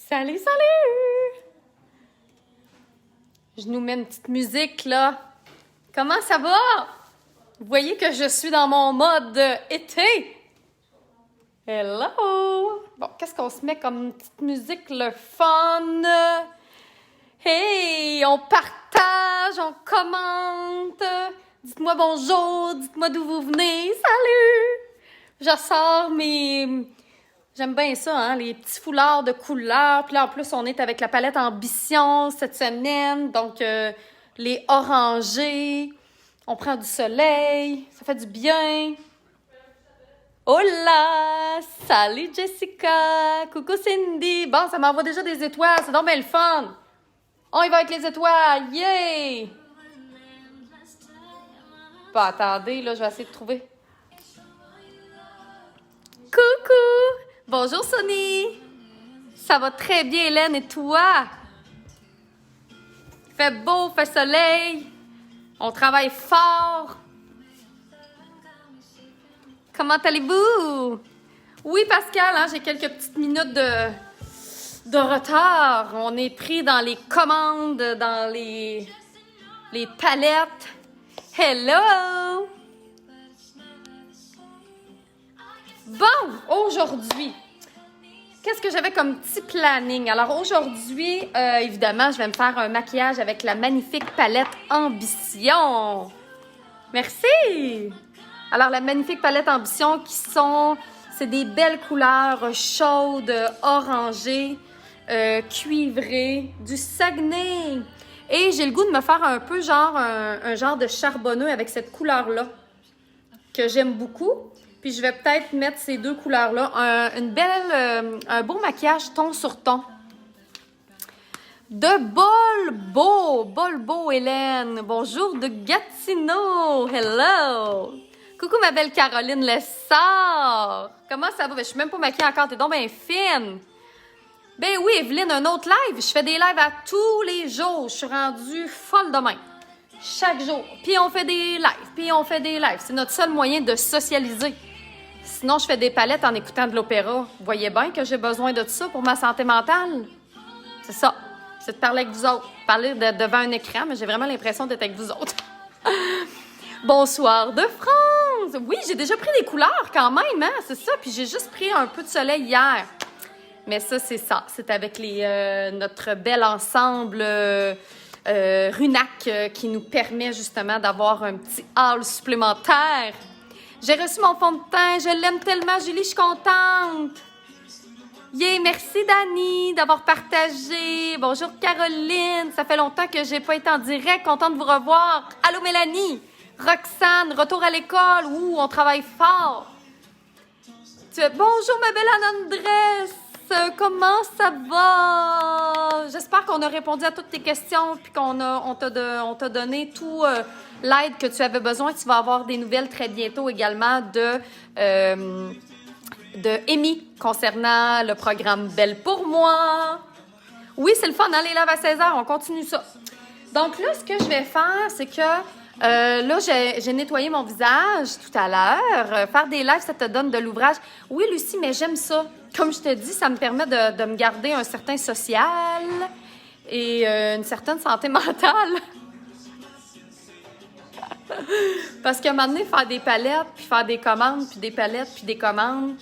Salut, salut! Je nous mets une petite musique, là. Comment ça va? Vous voyez que je suis dans mon mode été. Hello! Bon, qu'est-ce qu'on se met comme une petite musique, le fun? Hey, on partage, on commente. Dites-moi bonjour, dites-moi d'où vous venez. Salut! Je sors mes... J'aime bien ça, hein, les petits foulards de couleurs. Puis là, en plus, on est avec la palette Ambition cette semaine. Donc, les orangés. On prend du soleil. Ça fait du bien. Hola! Salut Jessica! Coucou Cindy! Bon, ça m'envoie déjà des étoiles. C'est donc bien le fun. On y va avec les étoiles. Yay! Bon, attendez, là, je vais essayer de trouver. Coucou! Bonjour Sonny! Ça va très bien Hélène et toi? Il fait beau, il fait soleil. On travaille fort. Comment allez-vous? Oui Pascal, hein, j'ai quelques petites minutes de retard. On est pris dans les commandes, dans les palettes. Hello! Bon, aujourd'hui, qu'est-ce que j'avais comme petit planning? Alors aujourd'hui, évidemment, je vais me faire un maquillage avec la magnifique palette Ambition. Merci! Alors la magnifique palette Ambition c'est des belles couleurs chaudes, orangées, cuivrées, du Saguenay. Et j'ai le goût de me faire un peu genre un genre de charbonneux avec cette couleur-là, que j'aime beaucoup. Puis je vais peut-être mettre ces deux couleurs-là. Un beau maquillage ton sur ton. De Bolbo, Hélène. Bonjour de Gatineau. Hello. Coucou ma belle Caroline Lessard. Comment ça va? Ben, je suis même pas maquillée encore. T'es donc bien fine. Ben oui, Evelyne, un autre live. Je fais des lives à tous les jours. Je suis rendue folle de même. Chaque jour. Puis on fait des lives. C'est notre seul moyen de socialiser. Sinon, je fais des palettes en écoutant de l'opéra. Vous voyez bien que j'ai besoin de ça pour ma santé mentale? C'est ça. C'est de parler avec vous autres. Parler devant un écran, mais j'ai vraiment l'impression d'être avec vous autres. Bonsoir de France! Oui, j'ai déjà pris des couleurs quand même, hein? C'est ça. Puis j'ai juste pris un peu de soleil hier. Mais ça, c'est ça. C'est avec notre bel ensemble Runac qui nous permet justement d'avoir un petit hall supplémentaire. J'ai reçu mon fond de teint. Je l'aime tellement, Julie. Je suis contente. Yeah, merci, Dani, d'avoir partagé. Bonjour, Caroline. Ça fait longtemps que j'ai pas été en direct. Contente de vous revoir. Allô, Mélanie. Roxane, retour à l'école. Ouh, on travaille fort. Bonjour, ma belle Anne-Andresse. Comment ça va? J'espère qu'on a répondu à toutes tes questions puis on t'a donné tout l'aide que tu avais besoin. Tu vas avoir des nouvelles très bientôt également de Amy concernant le programme Belle pour moi. Oui, c'est le fun, hein, les lives à 16h, on continue ça. Donc là, ce que je vais faire, c'est que là, j'ai nettoyé mon visage tout à l'heure. Faire des lives, ça te donne de l'ouvrage. Oui, Lucie, mais j'aime ça. Comme je te dis, ça me permet de me garder un certain social et une certaine santé mentale. Parce qu'à un moment donné, faire des palettes, puis faire des commandes, puis des palettes, puis des commandes,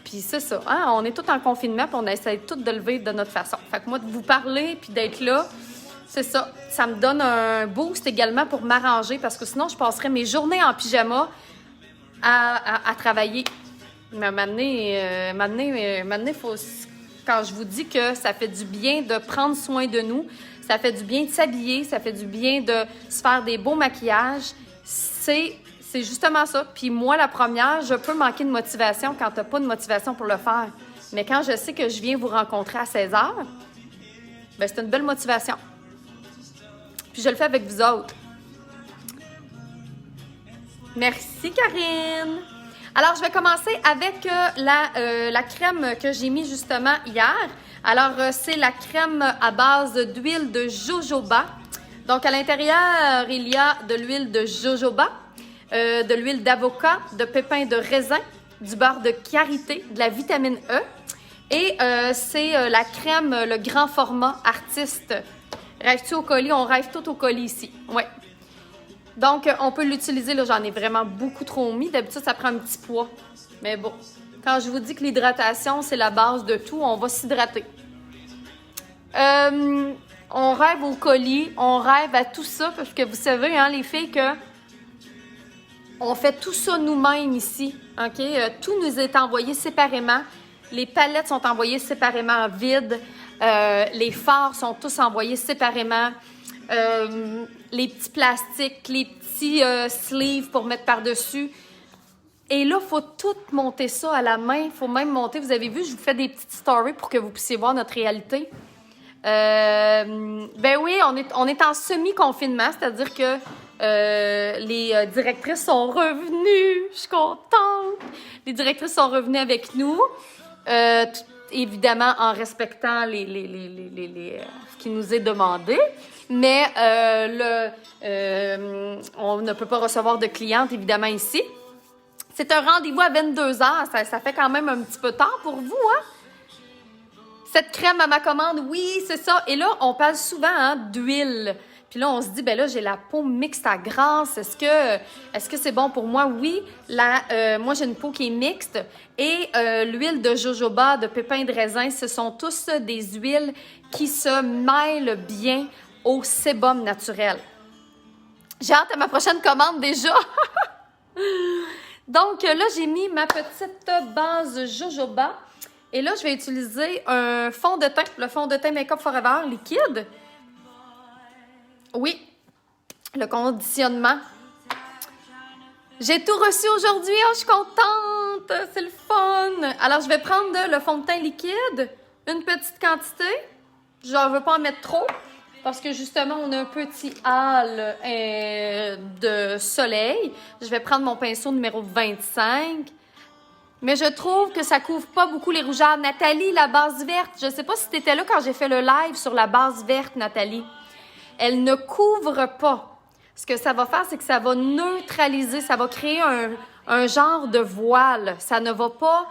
puis c'est ça. Hein? On est tous en confinement, puis on essaie tous de le vivre de notre façon. Fait que moi, de vous parler, puis d'être là, c'est ça. Ça me donne un boost également pour m'arranger, parce que sinon, je passerais mes journées en pyjama à travailler. Mais maintenant, faut, quand je vous dis que ça fait du bien de prendre soin de nous, ça fait du bien de s'habiller, ça fait du bien de se faire des beaux maquillages, c'est justement ça. Puis moi, la première, je peux manquer de motivation quand tu n'as pas de motivation pour le faire. Mais quand je sais que je viens vous rencontrer à 16h, ben c'est une belle motivation. Puis je le fais avec vous autres. Merci, Karine! Alors, je vais commencer avec la crème que j'ai mis justement hier. Alors, c'est la crème à base d'huile de jojoba. Donc, à l'intérieur, il y a de l'huile de jojoba, de l'huile d'avocat, de pépins de raisin, du beurre de karité, de la vitamine E. Et c'est la crème, le grand format artiste. Rêves-tu au colis? On rêve tout au colis ici. Ouais. Donc, on peut l'utiliser. Là, j'en ai vraiment beaucoup trop mis. D'habitude, ça prend un petit poids. Mais bon, quand je vous dis que l'hydratation, c'est la base de tout, on va s'hydrater. On rêve au colis, on rêve à tout ça, parce que vous savez, hein, les filles, que on fait tout ça nous-mêmes ici. OK? Tout nous est envoyé séparément. Les palettes sont envoyées séparément vides. Les fards sont tous envoyés séparément. Les petits plastiques, les petits sleeves pour mettre par-dessus. Et là, il faut tout monter ça à la main. Il faut même monter. Vous avez vu, je vous fais des petites stories pour que vous puissiez voir notre réalité. Ben oui, on est en semi-confinement, c'est-à-dire que les directrices sont revenues. Je suis contente. Les directrices sont revenues avec nous. Évidemment, en respectant ce qui nous est demandé. Mais on ne peut pas recevoir de clientes, évidemment, ici. C'est un rendez-vous à 22h. Ça fait quand même un petit peu tard pour vous, hein? Cette crème à ma commande, oui, c'est ça. Et là, on parle souvent d'huile. Puis là, on se dit, ben là, j'ai la peau mixte à grasse. Est-ce que c'est bon pour moi? Oui. Moi, j'ai une peau qui est mixte. Et l'huile de jojoba, de pépins de raisin, ce sont tous des huiles qui se mêlent bien au sébum naturel. J'ai hâte à ma prochaine commande déjà. Donc là, j'ai mis ma petite base jojoba. Et là, je vais utiliser un fond de teint, le fond de teint Make-up Forever liquide. Oui, le conditionnement. J'ai tout reçu aujourd'hui, oh, je suis contente, c'est le fun. Alors, je vais prendre le fond de teint liquide, une petite quantité. Je ne veux pas en mettre trop, parce que justement, on a un petit hall de soleil. Je vais prendre mon pinceau numéro 25. Mais je trouve que ça couvre pas beaucoup les rougeards. Nathalie, la base verte, je sais pas si tu étais là quand j'ai fait le live sur la base verte, Nathalie. Elle ne couvre pas. Ce que ça va faire, c'est que ça va neutraliser, ça va créer un genre de voile. Ça ne va pas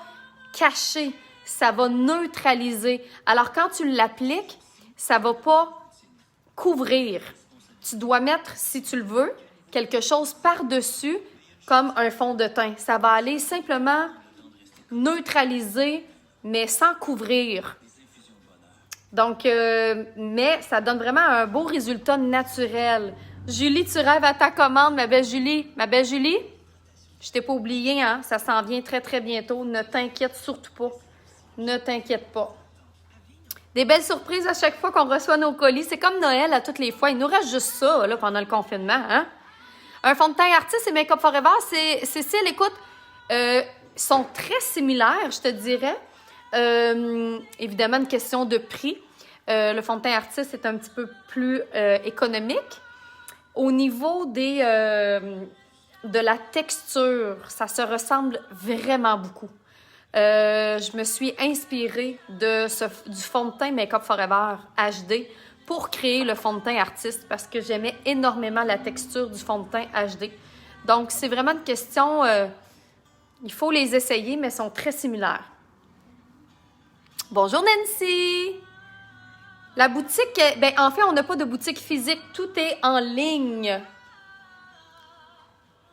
cacher, ça va neutraliser. Alors, quand tu l'appliques, ça va pas couvrir. Tu dois mettre, si tu le veux, quelque chose par-dessus, comme un fond de teint. Ça va aller simplement neutraliser, mais sans couvrir. Donc, mais ça donne vraiment un beau résultat naturel. Julie, tu rêves à ta commande, ma belle Julie. Ma belle Julie, je t'ai pas oublié, hein? Ça s'en vient très, très bientôt. Ne t'inquiète surtout pas. Ne t'inquiète pas. Des belles surprises à chaque fois qu'on reçoit nos colis. C'est comme Noël à toutes les fois. Il nous reste juste ça, là, pendant le confinement, hein? Un fond de teint artiste et Make-up Forever, Cécile, écoute, sont très similaires, je te dirais. Évidemment, une question de prix. Le fond de teint artiste est un petit peu plus économique. Au niveau de la texture, ça se ressemble vraiment beaucoup. Je me suis inspirée du fond de teint Make-up Forever HD pour créer le fond de teint artiste parce que j'aimais énormément la texture du fond de teint HD. Donc, c'est vraiment une question... il faut les essayer, mais ils sont très similaires. Bonjour Nancy! La boutique, en fait, on n'a pas de boutique physique. Tout est en ligne.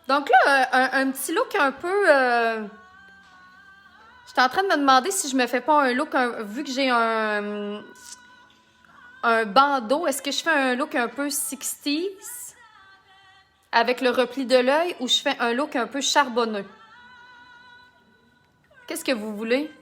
Donc là, un petit look un peu... J'étais en train de me demander si je me fais pas un look, vu que j'ai un bandeau, est-ce que je fais un look un peu 60s avec le repli de l'œil ou je fais un look un peu charbonneux? Qu'est-ce que vous voulez?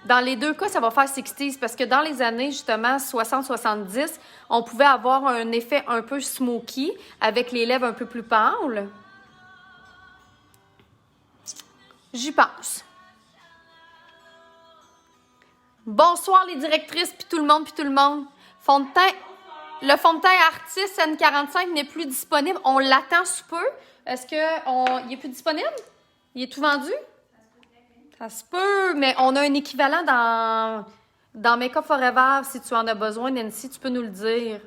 Dans les deux cas, ça va faire 60s parce que dans les années, justement, 60-70, on pouvait avoir un effet un peu smoky avec les lèvres un peu plus pâles. J'y pense. Bonsoir les directrices, puis tout le monde. Fond de teint, le fond de teint Artiste N45 n'est plus disponible. On l'attend sous peu. Est-ce qu'il est plus disponible? Il est tout vendu? Ça se peut, mais on a un équivalent dans Make-up Forever. Si tu en as besoin, Nancy, tu peux nous le dire.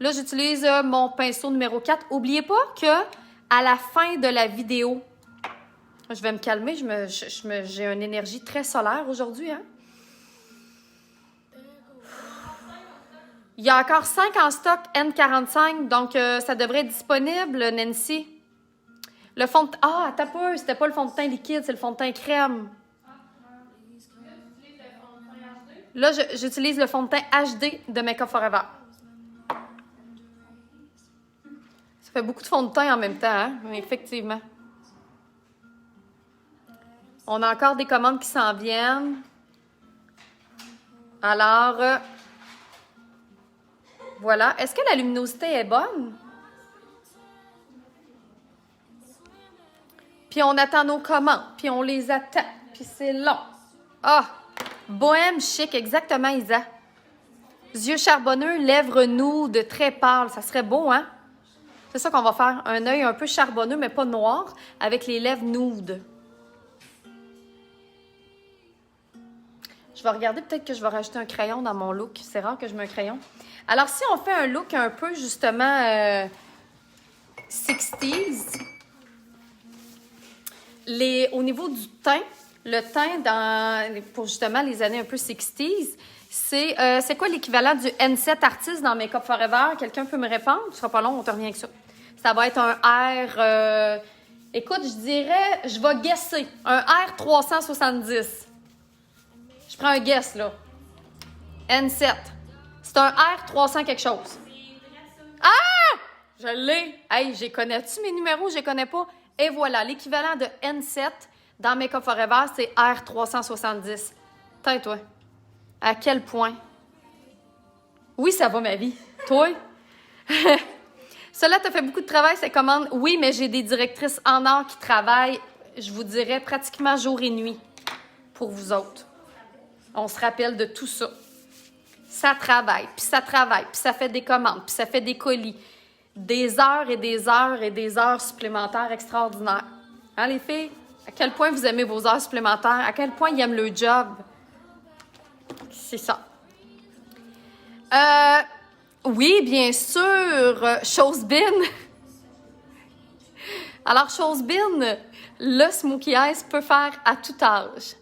Là, j'utilise mon pinceau numéro 4. N'oubliez pas que à la fin de la vidéo, Je vais me calmer. J'ai une énergie très solaire aujourd'hui, hein? Il y a encore 5 en stock N45, donc ça devrait être disponible, Nancy. Le fond de... Ah, t'as peu, c'était pas le fond de teint liquide, c'est le fond de teint crème. Là, j'utilise le fond de teint HD de Makeup Forever. Ça fait beaucoup de fond de teint en même temps, hein? Effectivement. On a encore des commandes qui s'en viennent. Alors, voilà. Est-ce que la luminosité est bonne? Puis on attend nos commandes, puis on les attend, puis c'est long. Ah! Bohème chic, exactement, Isa. Yeux charbonneux, lèvres nudes, très pâles. Ça serait beau, hein? C'est ça qu'on va faire. Un œil un peu charbonneux, mais pas noir, avec les lèvres nudes. Je vais regarder, peut-être que je vais rajouter un crayon dans mon look. C'est rare que je mette un crayon. Alors, si on fait un look un peu, justement, 60s, au niveau du teint, le teint pour justement les années un peu 60s, c'est quoi l'équivalent du N7 Artist dans Makeup Forever? Quelqu'un peut me répondre? Ce sera pas long, on te revient avec ça. Ça va être un R... écoute, je dirais, je vais guesser. Un R370. Je prends un guess, là. N7. C'est un R300 quelque chose. Ah! Je l'ai. Hey, j'ai connais-tu mes numéros? Je les connais pas. Et voilà, l'équivalent de N7 dans Makeup Forever, c'est R370. Tais-toi. À quel point? Oui, ça va, ma vie. Toi? Cela te fait beaucoup de travail, ces commandes. Oui, mais j'ai des directrices en or qui travaillent, je vous dirais, pratiquement jour et nuit pour vous autres. On se rappelle de tout ça. Ça travaille, puis ça travaille, puis ça fait des commandes, puis ça fait des colis. Des heures et des heures et des heures supplémentaires extraordinaires. Hein, les filles? À quel point vous aimez vos heures supplémentaires? À quel point ils aiment le job? C'est ça. Oui, bien sûr. Chose bin. Alors, chose bin, le smokey eyes peut faire à tout âge.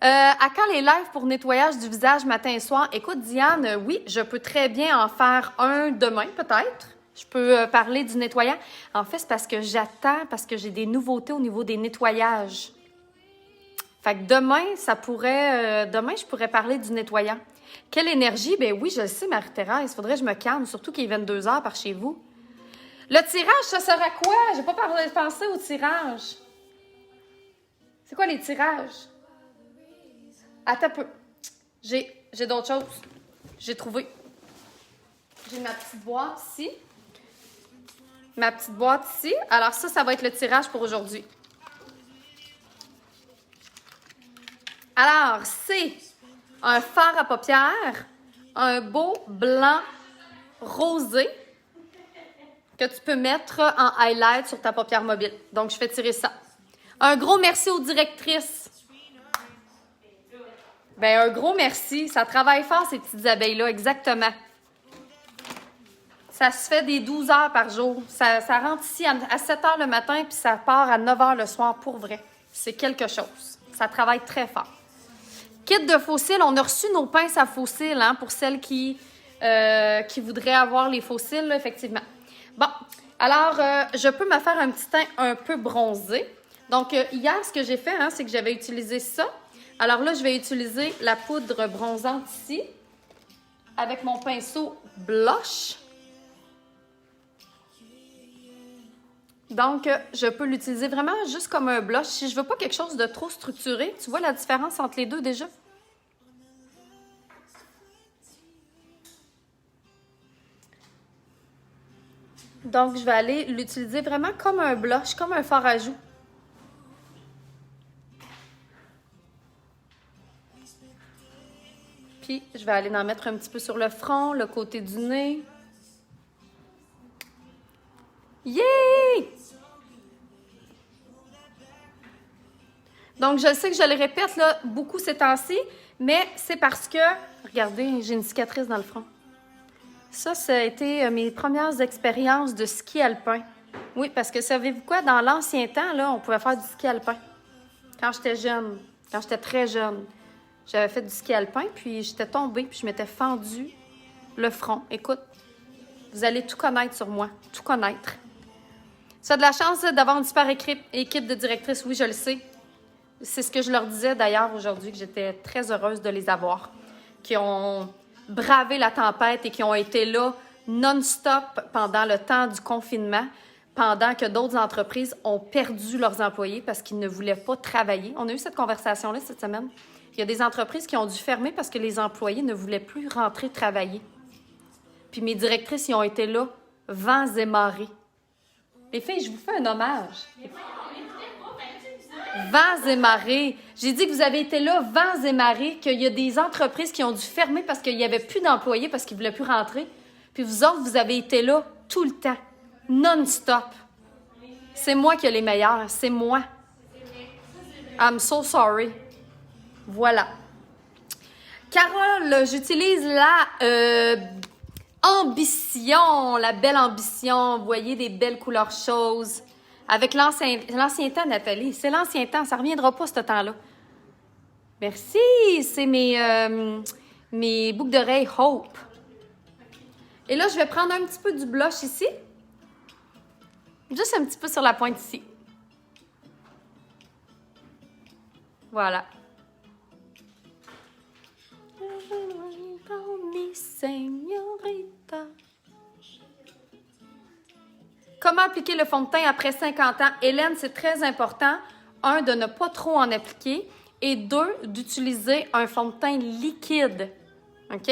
À quand les lives pour nettoyage du visage matin et soir? Écoute, Diane, oui, je peux très bien en faire un demain, peut-être. Je peux parler du nettoyant. En fait, c'est parce que j'attends, parce que j'ai des nouveautés au niveau des nettoyages. Fait que demain, demain, je pourrais parler du nettoyant. Quelle énergie? Ben oui, je le sais, Marie-Thérèse. Il faudrait que je me calme, surtout qu'il est 22 heures par chez vous. Le tirage, ça sera quoi? J'ai pas pensé au tirage. C'est quoi les tirages? Attends un peu. J'ai d'autres choses. J'ai trouvé. J'ai ma petite boîte ici. Ma petite boîte ici. Alors ça va être le tirage pour aujourd'hui. Alors, c'est un fard à paupières, un beau blanc rosé que tu peux mettre en highlight sur ta paupière mobile. Donc, je fais tirer ça. Un gros merci aux directrices. Ben, un gros merci. Ça travaille fort, ces petites abeilles-là, exactement. Ça se fait des 12 heures par jour. Ça rentre ici à 7 heures le matin, puis ça part à 9 heures le soir, pour vrai. C'est quelque chose. Ça travaille très fort. Kit de fossiles, on a reçu nos pinces à fossiles, hein, pour celles qui voudraient avoir les fossiles, là, effectivement. Bon, alors, je peux me faire un petit teint un peu bronzé. Donc, hier, ce que j'ai fait, hein, c'est que j'avais utilisé ça. Alors là, je vais utiliser la poudre bronzante ici, avec mon pinceau blush. Donc, je peux l'utiliser vraiment juste comme un blush. Si je veux pas quelque chose de trop structuré, tu vois la différence entre les deux déjà? Donc, je vais aller l'utiliser vraiment comme un blush, comme un fard à joues. Puis, je vais aller en mettre un petit peu sur le front, le côté du nez. Yeah! Donc, je sais que je le répète là, beaucoup ces temps-ci, mais c'est parce que, regardez, j'ai une cicatrice dans le front. Ça a été mes premières expériences de ski alpin. Oui, parce que savez-vous quoi? Dans l'ancien temps, là, on pouvait faire du ski alpin. quand j'étais jeune, quand j'étais très jeune. J'avais fait du ski alpin, puis j'étais tombée, puis je m'étais fendu le front. Écoute, vous allez tout connaître sur moi, tout connaître. Tu as de la chance d'avoir une super équipe de directrices, oui, je le sais. C'est ce que je leur disais d'ailleurs aujourd'hui, que j'étais très heureuse de les avoir, qui ont bravé la tempête et qui ont été là non-stop pendant le temps du confinement, pendant que d'autres entreprises ont perdu leurs employés parce qu'ils ne voulaient pas travailler. On a eu cette conversation-là cette semaine. Il y a des entreprises qui ont dû fermer parce que les employés ne voulaient plus rentrer travailler. Puis mes directrices, ils ont été là, vents et marées. Les filles, je vous fais un hommage. Vents et marées. J'ai dit que vous avez été là, vents et marées, qu'il y a des entreprises qui ont dû fermer parce qu'il n'y avait plus d'employés, parce qu'ils ne voulaient plus rentrer. Puis vous autres, vous avez été là tout le temps, non-stop. C'est moi qui ai les meilleurs, c'est moi. I'm so sorry. Voilà. Carole, j'utilise la ambition, la belle ambition. Vous voyez, des belles couleurs choses. Avec l'ancien temps, Nathalie. C'est l'ancien temps, ça ne reviendra pas, ce temps-là. Merci, c'est mes boucles d'oreilles Hope. Et là, je vais prendre un petit peu du blush ici. Juste un petit peu sur la pointe ici. Voilà. Comment appliquer le fond de teint après 50 ans? Hélène, c'est très important. 1, de ne pas trop en appliquer. Et 2, d'utiliser un fond de teint liquide. OK?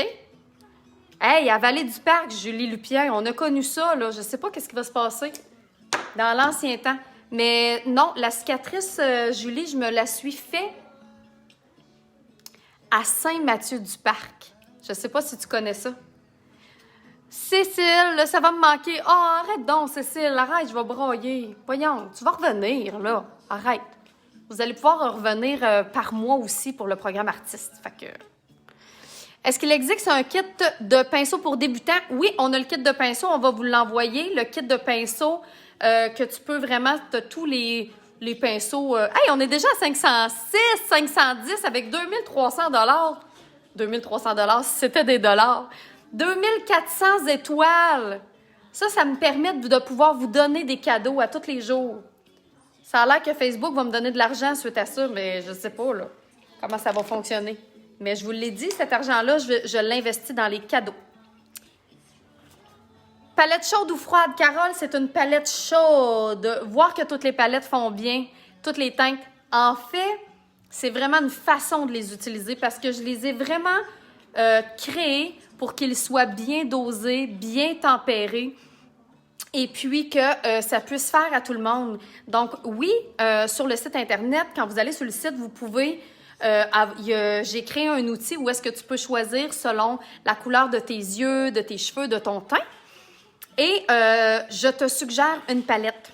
Hey, à Vallée du Parc, Julie Lupien, on a connu ça, là. Je ne sais pas qu'est-ce qui va se passer dans l'ancien temps. Mais non, la cicatrice, Julie, je me la suis fait à Saint-Mathieu-du-Parc. Je ne sais pas si tu connais ça. Cécile, là, ça va me manquer. Oh, arrête donc, Cécile, arrête, je vais broyer. Voyons, tu vas revenir, là. Arrête. Vous allez pouvoir revenir par mois aussi pour le programme artiste. Fait que... Est-ce qu'il existe un kit de pinceau pour débutants? Oui, on a le kit de pinceau, on va vous l'envoyer. Le kit de pinceau que tu peux vraiment, tu as tous les pinceaux. Hey, on est déjà à 506, 510 avec 2300 $. 2300 $, si c'était des dollars. 2400 étoiles. Ça me permet de pouvoir vous donner des cadeaux à tous les jours. Ça a l'air que Facebook va me donner de l'argent suite à ça, mais je ne sais pas là, comment ça va fonctionner. Mais je vous l'ai dit, cet argent-là, je l'investis dans les cadeaux. Palette chaude ou froide? Carole, c'est une palette chaude. Voir que toutes les palettes font bien, toutes les teintes. En fait, c'est vraiment une façon de les utiliser parce que je les ai vraiment créées pour qu'ils soient bien dosés, bien tempérés et puis que ça puisse faire à tout le monde. Donc oui, sur le site Internet, quand vous allez sur le site, vous pouvez... j'ai créé un outil où est-ce que tu peux choisir selon la couleur de tes yeux, de tes cheveux, de ton teint. Et je te suggère une palette.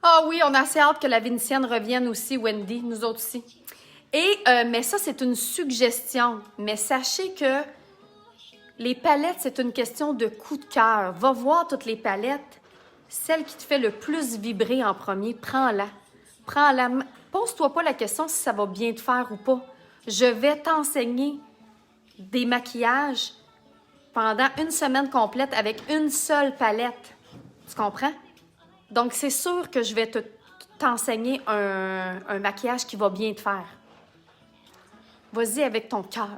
Ah oui, on a assez hâte que la Vénitienne revienne aussi, Wendy, nous autres aussi. Et, mais ça, c'est une suggestion. Mais sachez que les palettes, c'est une question de coup de cœur. Va voir toutes les palettes. Celle qui te fait le plus vibrer en premier, prends-la. Prends-la. Pose-toi pas la question si ça va bien te faire ou pas. Je vais t'enseigner des maquillages pendant une semaine complète avec une seule palette. Tu comprends? Donc, c'est sûr que je vais t'enseigner un maquillage qui va bien te faire. Vas-y avec ton cœur.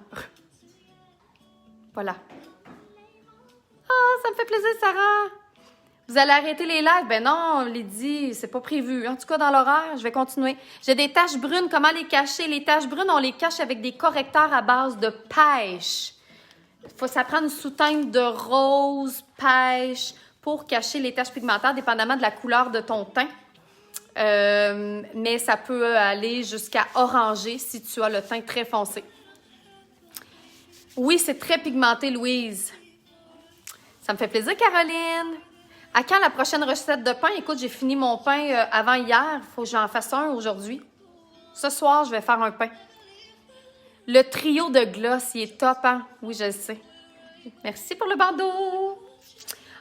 Voilà. Ah, ça me fait plaisir, Sarah! Vous allez arrêter les lives? Ben non, Lydie, c'est pas prévu. En tout cas, dans l'horaire, je vais continuer. J'ai des taches brunes. Comment les cacher? Les taches brunes, on les cache avec des correcteurs à base de pêche. Ça prend une sous-teinte de rose, pêche, pour cacher les taches pigmentaires, dépendamment de la couleur de ton teint. Mais ça peut aller jusqu'à orangé si tu as le teint très foncé. Oui, c'est très pigmenté, Louise. Ça me fait plaisir, Caroline. À quand la prochaine recette de pain? Écoute, j'ai fini mon pain avant hier. Il faut que j'en fasse un aujourd'hui. Ce soir, je vais faire un pain. Le trio de gloss, il est top, hein? Oui, je le sais. Merci pour le bandeau.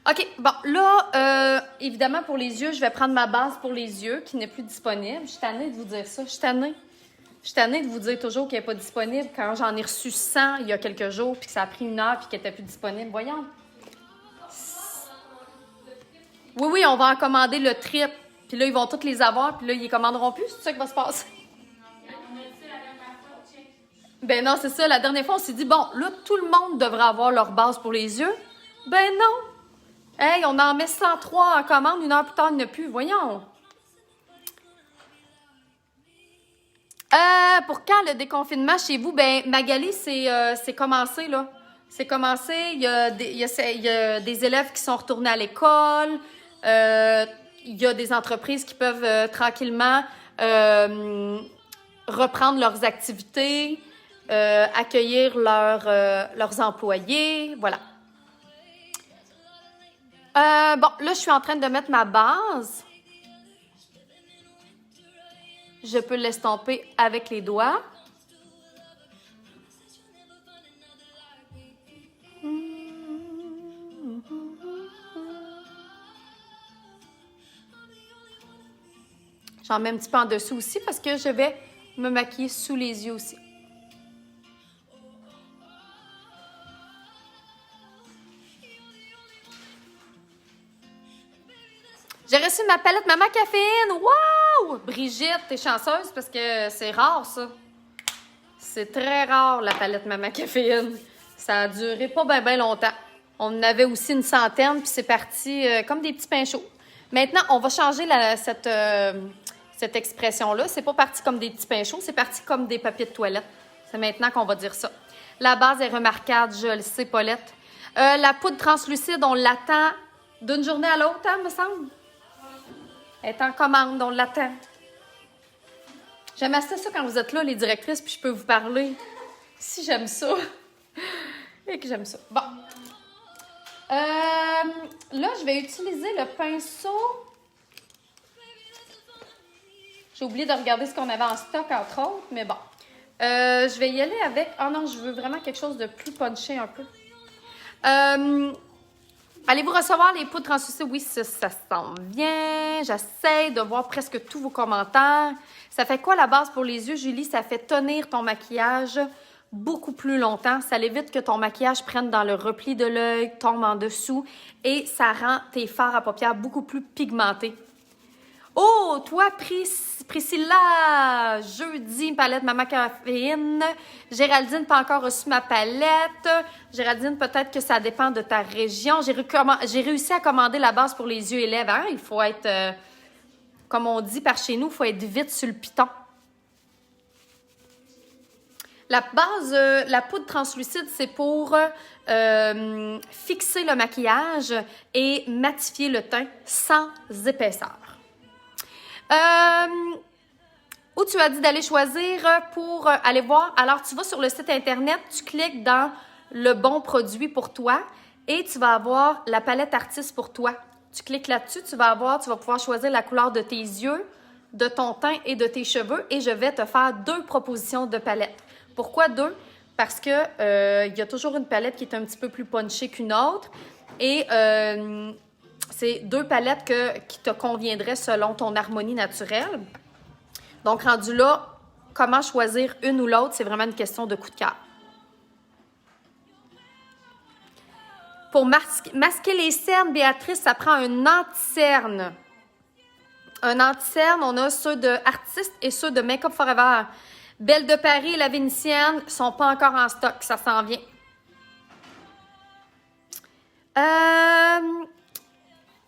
OK, bon, là, évidemment, pour les yeux, je vais prendre ma base pour les yeux qui n'est plus disponible. Je suis tannée de vous dire ça. Je suis tannée. Je suis tannée de vous dire toujours qu'elle n'est pas disponible quand j'en ai reçu 100 il y a quelques jours, puis que ça a pris 1 heure, puis qu'elle n'était plus disponible. Voyons. Oui, oui, on va en commander le trip. Puis là, ils vont tous les avoir, puis là, ils les commanderont plus. C'est ça qui va se passer. Ben non, c'est ça. La dernière fois, on s'est dit, bon, là, tout le monde devrait avoir leur base pour les yeux. Ben non. Hey, on en met 103 en commande. 1 heure plus tard, il n'y en a plus. Voyons. Pour quand le déconfinement chez vous? Ben, Magali, c'est commencé, là. C'est commencé. Il y a des élèves qui sont retournés à l'école. Il y a des entreprises qui peuvent tranquillement reprendre leurs activités, accueillir leurs employés. Voilà. Bon, là, je suis en train de mettre ma base. Je peux l'estomper avec les doigts. J'en mets un petit peu en dessous aussi parce que je vais me maquiller sous les yeux aussi. J'ai reçu ma palette Maman Caféine. Wow! Brigitte, t'es chanceuse parce que c'est rare, ça. C'est très rare, la palette Maman Caféine. Ça a duré pas bien longtemps. On en avait aussi une centaine, puis c'est parti comme des petits pains chauds. Maintenant, on va changer cette expression-là. C'est pas parti comme des petits pains chauds, c'est parti comme des papiers de toilette. C'est maintenant qu'on va dire ça. La base est remarquable, je le sais, Paulette. La poudre translucide, on l'attend d'une journée à l'autre, hein, me semble? Elle est en commande, on l'attend. J'aime assez ça quand vous êtes là, les directrices, puis je peux vous parler. Si j'aime ça. Et que j'aime ça. Bon. Là, je vais utiliser le pinceau. J'ai oublié de regarder ce qu'on avait en stock, entre autres, mais bon. Je vais y aller avec... Oh non, je veux vraiment quelque chose de plus punché un peu. Allez-vous recevoir les poudres translucides? Oui, ça s'en vient. J'essaie de voir presque tous vos commentaires. Ça fait quoi la base pour les yeux, Julie? Ça fait tenir ton maquillage beaucoup plus longtemps. Ça évite que ton maquillage prenne dans le repli de l'œil, tombe en dessous et ça rend tes fards à paupières beaucoup plus pigmentés. Oh, toi, Priscilla, jeudi, palette Maman Caféine. Géraldine, pas encore reçu ma palette. Géraldine, peut-être que ça dépend de ta région. J'ai réussi à commander la base pour les yeux et lèvres. Hein? Il faut être, comme on dit par chez nous, il faut être vite sur le piton. La base, la poudre translucide, c'est pour fixer le maquillage et matifier le teint sans épaisseur. Où tu as dit d'aller choisir pour aller voir. Alors, tu vas sur le site Internet, tu cliques dans le bon produit pour toi et tu vas avoir la palette artiste pour toi. Tu cliques là-dessus, tu vas pouvoir choisir la couleur de tes yeux, de ton teint et de tes cheveux et je vais te faire 2 propositions de palette. Pourquoi 2? Parce que y a toujours une palette qui est un petit peu plus punchée qu'une autre et c'est 2 palettes qui te conviendraient selon ton harmonie naturelle. Donc, rendu là, comment choisir une ou l'autre, c'est vraiment une question de coup de cœur. Pour masquer les cernes, Béatrice, ça prend un anti-cerne. Un anti-cerne, on a ceux de Artiste et ceux de Make Up Forever. Belle de Paris et la Vénitienne ne sont pas encore en stock, ça s'en vient.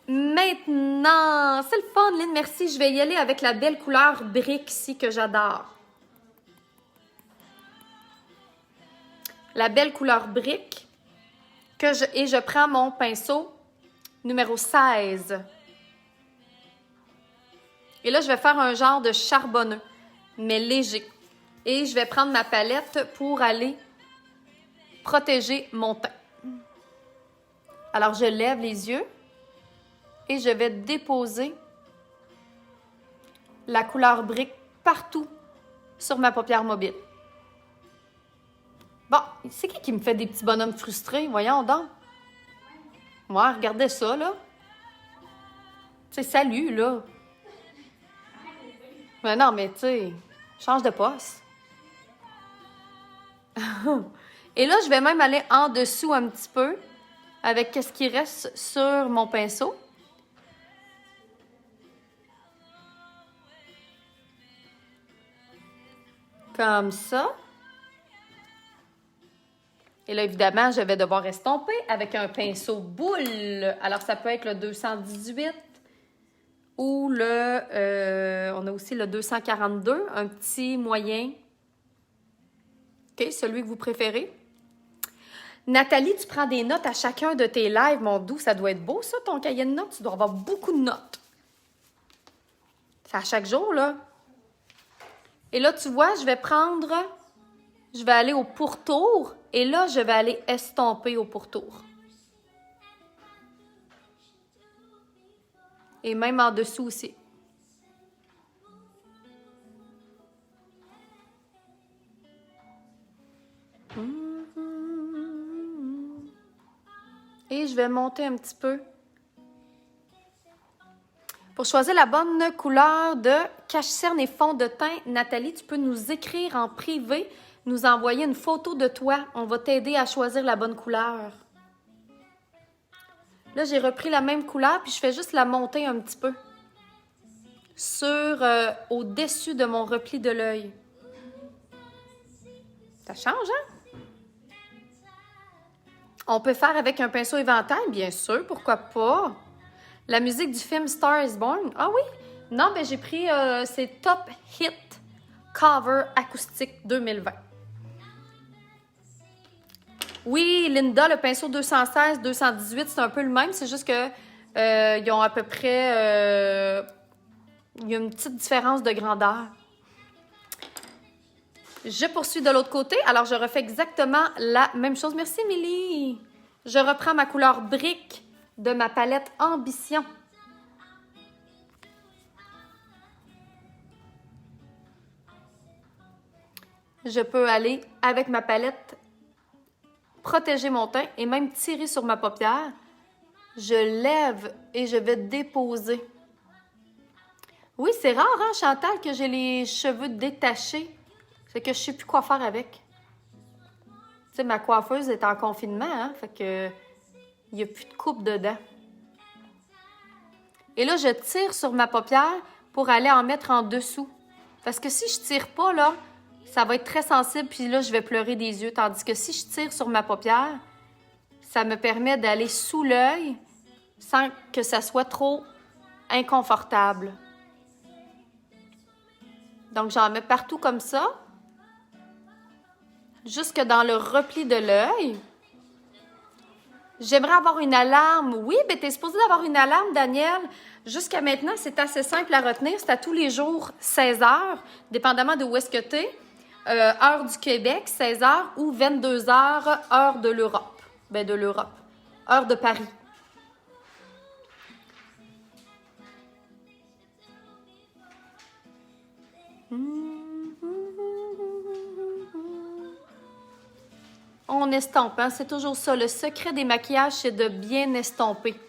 Maintenant, c'est le fun, Lynn, merci. Je vais y aller avec la belle couleur brique ici que j'adore. La belle couleur brique. Et je prends mon pinceau numéro 16. Et là, je vais faire un genre de charbonneux, mais léger. Et je vais prendre ma palette pour aller protéger mon teint. Alors, je lève les yeux. Et je vais déposer la couleur brique partout sur ma paupière mobile. Bon, c'est qui me fait des petits bonhommes frustrés? Voyons donc. Moi, regardez ça, là. Tu sais, salut, là. Mais non, mais tu sais, change de poste. Et là, je vais même aller en dessous un petit peu avec ce qui reste sur mon pinceau. Comme ça. Et là, évidemment, je vais devoir estomper avec un pinceau boule. Alors, ça peut être le 218 ou on a aussi le 242, un petit moyen. OK, celui que vous préférez. Nathalie, tu prends des notes à chacun de tes lives, mon doux. Ça doit être beau, ça, ton cahier de notes. Tu dois avoir beaucoup de notes. C'est à chaque jour, là. Et là, tu vois, je vais aller au pourtour. Et là, je vais aller estomper au pourtour. Et même en dessous aussi. Et je vais monter un petit peu. Pour choisir la bonne couleur de cache-cerne et fond de teint, Nathalie, tu peux nous écrire en privé, nous envoyer une photo de toi. On va t'aider à choisir la bonne couleur. Là, j'ai repris la même couleur, puis je fais juste la monter un petit peu. Au-dessus de mon repli de l'œil. Ça change, hein? On peut faire avec un pinceau éventail, bien sûr, pourquoi pas? La musique du film Star is Born. Ah oui? Non, mais j'ai pris c'est Top Hit Cover Acoustique 2020. Oui, Linda, le pinceau 216, 218, c'est un peu le même. C'est juste que ils ont à peu près... il y a une petite différence de grandeur. Je poursuis de l'autre côté. Alors, je refais exactement la même chose. Merci, Émilie. Je reprends ma couleur brique de ma palette Ambition. Je peux aller avec ma palette protéger mon teint et même tirer sur ma paupière. Je lève et je vais déposer. Oui, c'est rare, hein, Chantal, que j'ai les cheveux détachés. C'est que je sais plus quoi faire avec. Tu sais, ma coiffeuse est en confinement, hein, fait que il n'y a plus de coupe dedans. Et là, je tire sur ma paupière pour aller en mettre en dessous. Parce que si je tire pas, là, ça va être très sensible, puis là, je vais pleurer des yeux. Tandis que si je tire sur ma paupière, ça me permet d'aller sous l'œil sans que ça soit trop inconfortable. Donc, j'en mets partout comme ça, jusque dans le repli de l'œil. J'aimerais avoir une alarme. Oui, mais tu es supposé avoir une alarme, Daniel. Jusqu'à maintenant, c'est assez simple à retenir. C'est à tous les jours, 16 heures, dépendamment de où est-ce que tu es. Heure du Québec, 16 heures, ou 22 heures, heure de l'Europe. Ben, de l'Europe. Heure de Paris. On estompe, hein? C'est toujours ça. Le secret des maquillages, c'est de bien estomper.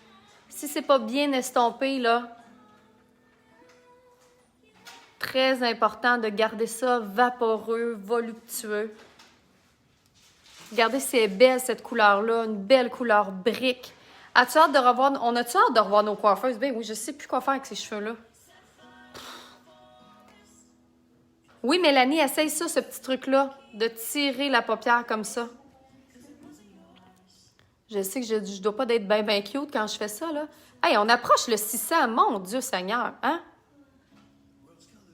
Si c'est pas bien estompé, là, très important de garder ça vaporeux, voluptueux. Regardez, c'est belle cette couleur-là, une belle couleur brique. As-tu hâte de revoir... On a-tu hâte de revoir nos coiffeuses? Ben oui, je sais plus quoi faire avec ces cheveux-là. Oui, Mélanie, essaye ça, ce petit truc-là, de tirer la paupière comme ça. Je sais que je ne dois pas être bien cute quand je fais ça, là. Hey, on approche le 600, mon Dieu Seigneur, hein?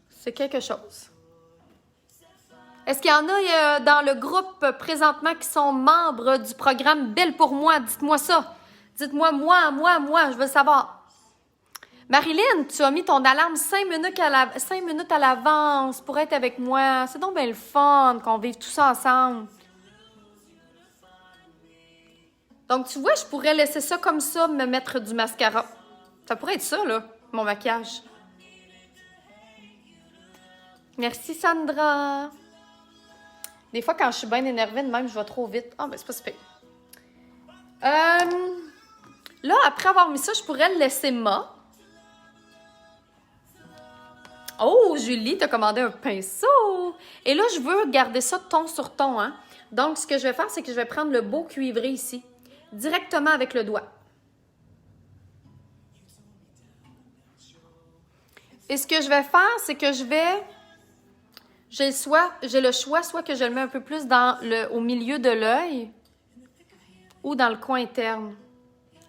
C'est quelque chose. Est-ce qu'il y en a dans le groupe présentement qui sont membres du programme Belle pour moi? Dites-moi ça. Dites-moi, moi, je veux savoir. Marilyn, tu as mis ton alarme 5 minutes à l'avance pour être avec moi. C'est donc bien le fun qu'on vive tout ça ensemble. Donc, tu vois, je pourrais laisser ça comme ça, me mettre du mascara. Ça pourrait être ça, là, mon maquillage. Merci, Sandra. Des fois, quand je suis bien énervée, même, je vais trop vite. Ah, ben, c'est pas super. Là, après avoir mis ça, je pourrais le laisser mat. Oh, Julie, t'as commandé un pinceau! Et là, je veux garder ça ton sur ton, hein? Donc, ce que je vais faire, c'est que je vais prendre le beau cuivré ici, directement avec le doigt. Et ce que je vais faire, c'est que j'ai le choix, soit que je le mets un peu plus au milieu de l'œil ou dans le coin interne.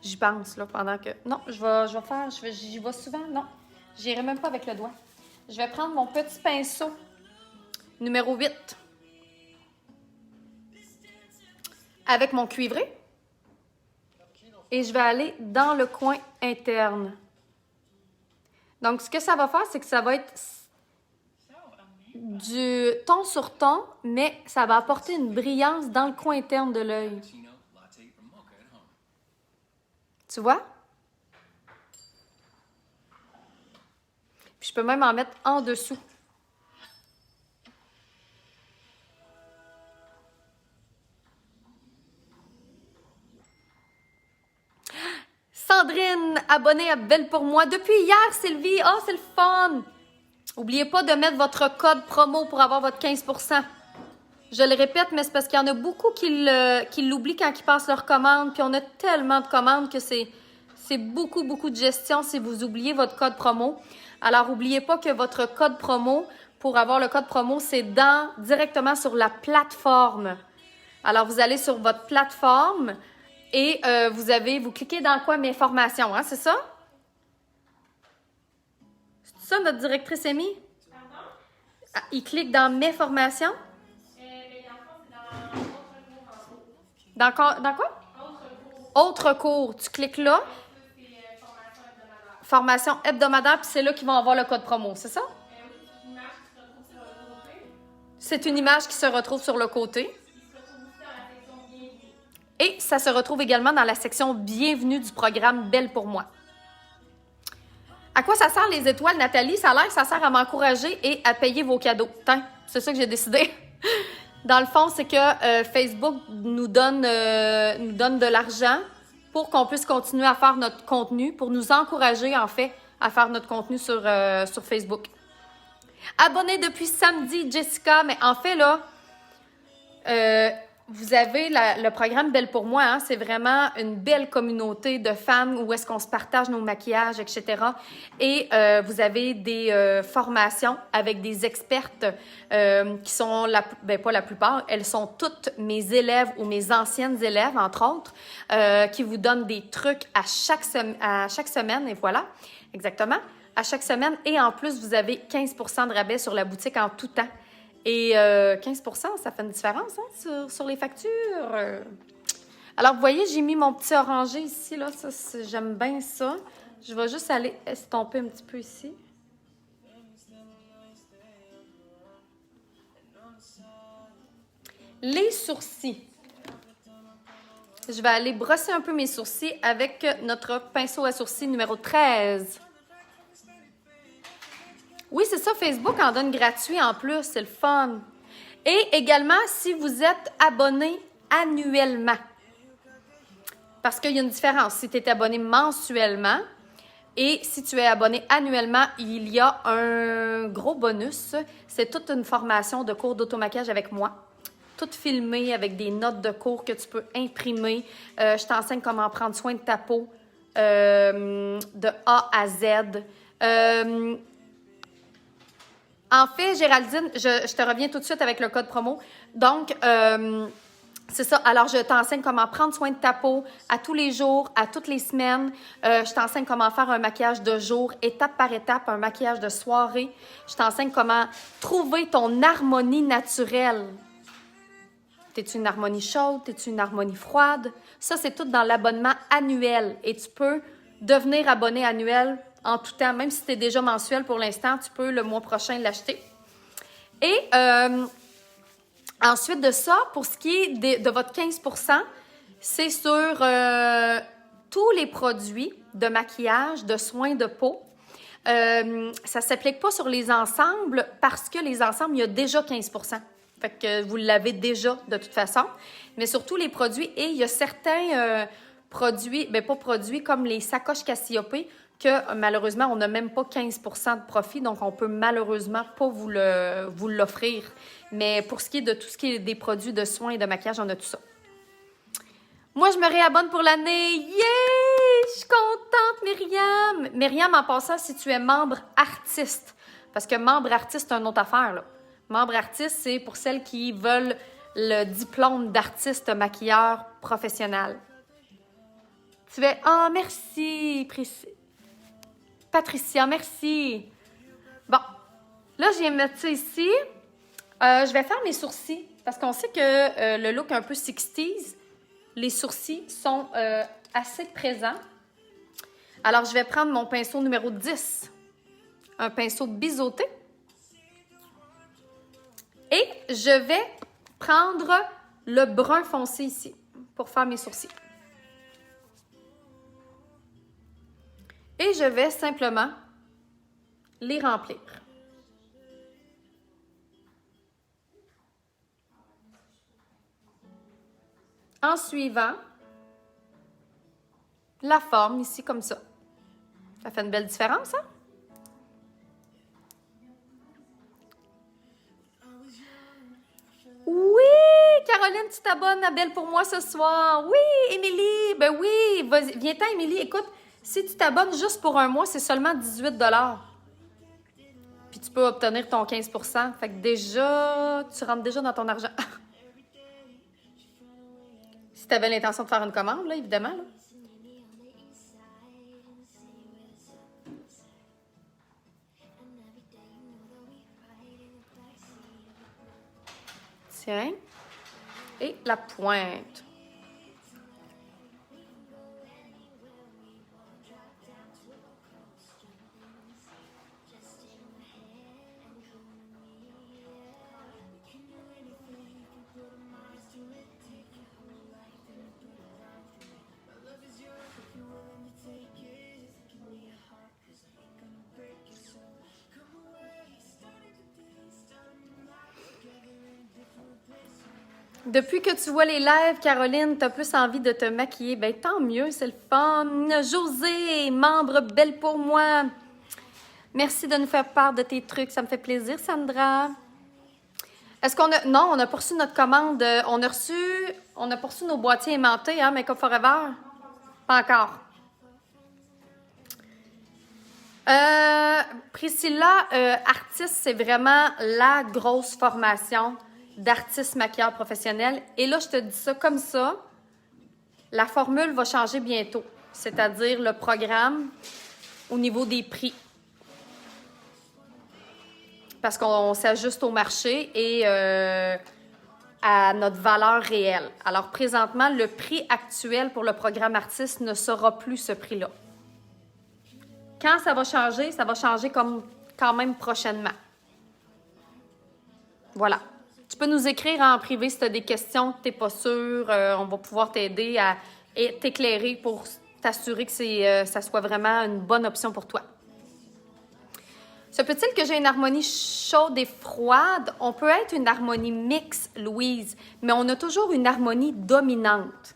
J'y pense, là, pendant que... Non, j'y vais souvent, non. J'irai même pas avec le doigt. Je vais prendre mon petit pinceau, numéro 8, avec mon cuivré. Et je vais aller dans le coin interne. Donc, ce que ça va faire, c'est que ça va être du ton sur ton, mais ça va apporter une brillance dans le coin interne de l'œil. Tu vois? Puis je peux même en mettre en dessous. Sandrine, abonnée à Belle pour moi. Depuis hier, Sylvie. Oh, c'est le fun! N'oubliez pas de mettre votre code promo pour avoir votre 15%. Je le répète, mais c'est parce qu'il y en a beaucoup qui l'oublient quand ils passent leurs commandes. Puis on a tellement de commandes que c'est beaucoup, beaucoup de gestion si vous oubliez votre code promo. Alors, n'oubliez pas que votre code promo, pour avoir le code promo, c'est directement sur la plateforme. Alors, vous allez sur votre plateforme et vous cliquez dans quoi? Mes formations, hein, c'est ça? C'est ça, notre directrice Amy? Pardon? Ah, il clique dans Mes formations? Dans quoi? Autre cours. Tu cliques là. Formation hebdomadaire, puis c'est là qu'ils vont avoir le code promo, c'est ça? C'est une image qui se retrouve sur le côté. Et ça se retrouve également dans la section Bienvenue du programme Belle pour moi. À quoi ça sert les étoiles, Nathalie? Ça a l'air que ça sert à m'encourager et à payer vos cadeaux. Tiens, c'est ça que j'ai décidé. Dans le fond, c'est que Facebook nous donne de l'argent pour qu'on puisse continuer à faire notre contenu, pour nous encourager, en fait, à faire notre contenu sur Facebook. Abonnée depuis samedi, Jessica. Mais en fait, là, vous avez le programme Belle pour moi. Hein, c'est vraiment une belle communauté de femmes où est-ce qu'on se partage nos maquillages, etc. Et vous avez des formations avec des expertes qui sont, pas la plupart, elles sont toutes mes élèves ou mes anciennes élèves, entre autres, qui vous donnent des trucs à chaque semaine. Et voilà, exactement, à chaque semaine. Et en plus, vous avez 15% de rabais sur la boutique en tout temps. Et 15%, ça fait une différence hein, sur les factures. Alors, vous voyez, j'ai mis mon petit orangé ici. Là, j'aime bien ça. Je vais juste aller estomper un petit peu ici. Les sourcils. Je vais aller brosser un peu mes sourcils avec notre pinceau à sourcils numéro 13. Oui, c'est ça, Facebook en donne gratuit en plus, c'est le fun. Et également, si vous êtes abonné annuellement, parce qu'il y a une différence, si tu es abonné mensuellement et si tu es abonné annuellement, il y a un gros bonus. C'est toute une formation de cours d'automaquillage avec moi, toute filmée avec des notes de cours que tu peux imprimer. Je t'enseigne comment prendre soin de ta peau de A à Z. En fait, Géraldine, je te reviens tout de suite avec le code promo. Donc, c'est ça. Alors, je t'enseigne comment prendre soin de ta peau à tous les jours, à toutes les semaines. Je t'enseigne comment faire un maquillage de jour, étape par étape, un maquillage de soirée. Je t'enseigne comment trouver ton harmonie naturelle. T'es-tu une harmonie chaude? T'es-tu une harmonie froide? Ça, c'est tout dans l'abonnement annuel. Et tu peux devenir abonné annuel en tout temps, même si tu es déjà mensuel pour l'instant, tu peux le mois prochain l'acheter. Et ensuite de ça, pour ce qui est de votre 15%, c'est sur tous les produits de maquillage, de soins de peau. Ça ne s'applique pas sur les ensembles parce que les ensembles, il y a déjà 15%. Fait que vous l'avez déjà de toute façon. Mais sur tous les produits, et il y a certains produits, bien pas produits comme les sacoches Cassiopée, que malheureusement, on n'a même pas 15 de profit, donc on peut malheureusement pas vous l'offrir. Mais pour ce qui est de tout ce qui est des produits de soins et de maquillage, on a tout ça. Moi, je me réabonne pour l'année. Yeah! Je suis contente, Myriam! Myriam, en passant, si tu es membre artiste, parce que membre artiste, c'est une autre affaire, là. Membre artiste, c'est pour celles qui veulent le diplôme d'artiste maquilleur professionnel. Tu fais « Ah, merci, Patricia, merci! » Bon, là, je viens de mettre ça ici. Je vais faire mes sourcils, parce qu'on sait que le look un peu 60s, les sourcils sont assez présents. Alors, je vais prendre mon pinceau numéro 10, un pinceau biseauté. Et je vais prendre le brun foncé ici pour faire mes sourcils. Et je vais simplement les remplir. En suivant la forme ici comme ça. Ça fait une belle différence, hein? Oui, Caroline, tu t'abonnes à Belle pour moi ce soir. Oui, Émilie, ben oui, viens-t'en, Émilie. Écoute, si tu t'abonnes juste pour un mois, c'est seulement 18 $. Puis tu peux obtenir ton 15 %. Fait que déjà, tu rentres déjà dans ton argent. Si tu avais l'intention de faire une commande, là, évidemment. Là. Tiens. Et la pointe. Depuis que tu vois les lives, Caroline, tu as plus envie de te maquiller. Ben tant mieux, c'est le fun. José, membre Belle pour moi. Merci de nous faire part de tes trucs. Ça me fait plaisir, Sandra. Est-ce qu'on a... Non, on a poursu notre commande. On a poursu nos boîtiers aimantés, hein, Make Up Forever? Pas encore. Priscilla, artiste, c'est vraiment la grosse formation d'artiste maquilleur professionnel. Et là, je te dis ça comme ça. La formule va changer bientôt, c'est-à-dire le programme au niveau des prix. Parce qu'on s'ajuste au marché et à notre valeur réelle. Alors, présentement, le prix actuel pour le programme artiste ne sera plus ce prix-là. Quand ça va changer comme quand même prochainement. Voilà. Tu peux nous écrire en privé si tu as des questions, que tu n'es pas sûr. On va pouvoir t'aider à t'éclairer pour t'assurer que ça soit vraiment une bonne option pour toi. Se peut-il que j'ai une harmonie chaude et froide? On peut être une harmonie mixte, Louise, mais on a toujours une harmonie dominante.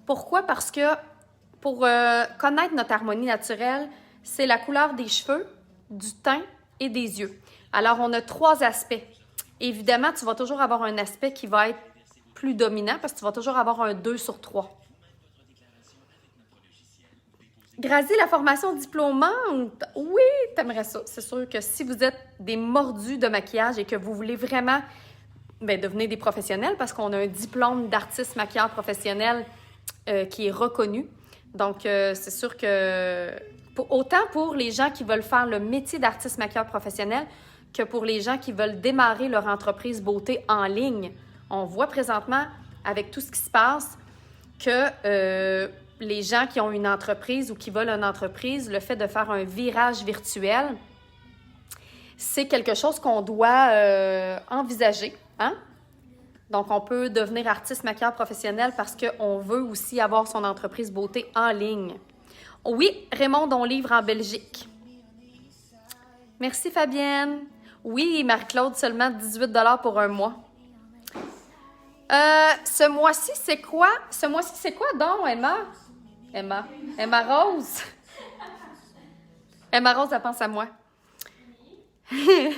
Pourquoi? Parce que pour connaître notre harmonie naturelle, c'est la couleur des cheveux, du teint et des yeux. Alors, on a 3 aspects. Évidemment, tu vas toujours avoir un aspect qui va être plus dominant parce que tu vas toujours avoir un 2 sur 3. Grazie, la formation diplômante. Oui, t'aimerais ça. C'est sûr que si vous êtes des mordus de maquillage et que vous voulez vraiment devenir des professionnels parce qu'on a un diplôme d'artiste maquilleur professionnel qui est reconnu. Donc, c'est sûr que autant pour les gens qui veulent faire le métier d'artiste maquilleur professionnel que pour les gens qui veulent démarrer leur entreprise beauté en ligne. On voit présentement, avec tout ce qui se passe, que les gens qui ont une entreprise ou qui veulent une entreprise, le fait de faire un virage virtuel, c'est quelque chose qu'on doit envisager. Hein? Donc, on peut devenir artiste maquilleur professionnel parce qu'on veut aussi avoir son entreprise beauté en ligne. Oui, Raymond, on livre en Belgique. Merci, Fabienne. Oui, Marie-Claude, seulement 18 $ pour un mois. Ce mois-ci, c'est quoi? Ce mois-ci, c'est quoi donc, Emma? Emma. Emma Rose. Emma Rose, elle pense à moi. Elle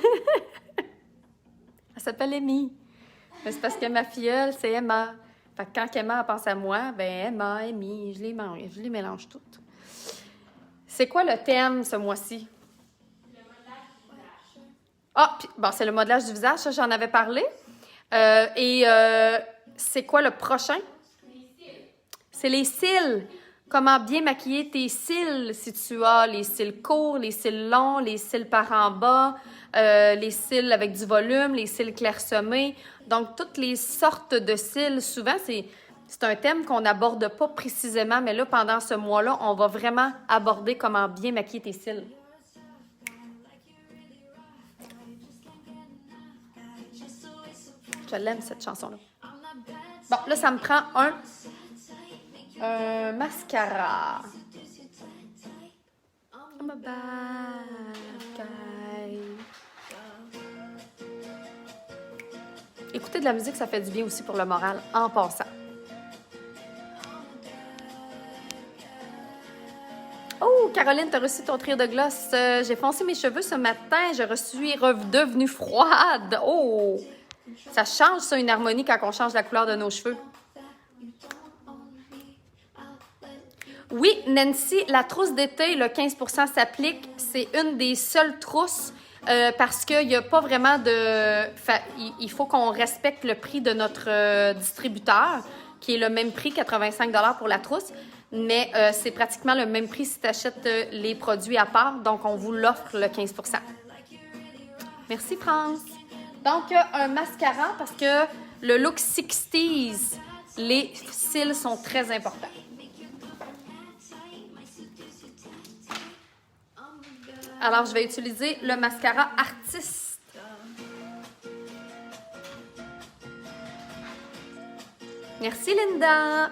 s'appelle Amy. Mais c'est parce que ma filleule, c'est Emma. Fait que quand Emma elle pense à moi, ben Emma, Amy, je les mélange toutes. C'est quoi le thème ce mois-ci? Ah, bon, c'est le modelage du visage, ça, j'en avais parlé. C'est quoi le prochain? C'est les cils. Comment bien maquiller tes cils si tu as les cils courts, les cils longs, les cils par en bas, les cils avec du volume, les cils clairsemés. Donc, toutes les sortes de cils. Souvent, c'est un thème qu'on n'aborde pas précisément, mais là, pendant ce mois-là, on va vraiment aborder comment bien maquiller tes cils. Je l'aime, cette chanson-là. Bon, là, ça me prend un mascara. I'm a bad guy. Écouter de la musique, ça fait du bien aussi pour le moral, en passant. Oh, Caroline, t'as reçu ton trio de gloss. J'ai foncé mes cheveux ce matin. Je suis redevenue froide. Oh! Ça change, ça, une harmonie quand on change la couleur de nos cheveux. Oui, Nancy, la trousse d'été, le 15% s'applique. C'est une des seules trousses parce qu'il n'y a pas vraiment de... Il faut qu'on respecte le prix de notre distributeur, qui est le même prix, 85 $ pour la trousse. Mais c'est pratiquement le même prix si tu achètes les produits à part. Donc, on vous l'offre le 15%. Merci, France. Donc, un mascara parce que le look 60s, les cils sont très importants. Alors, je vais utiliser le mascara Artiste. Merci, Linda.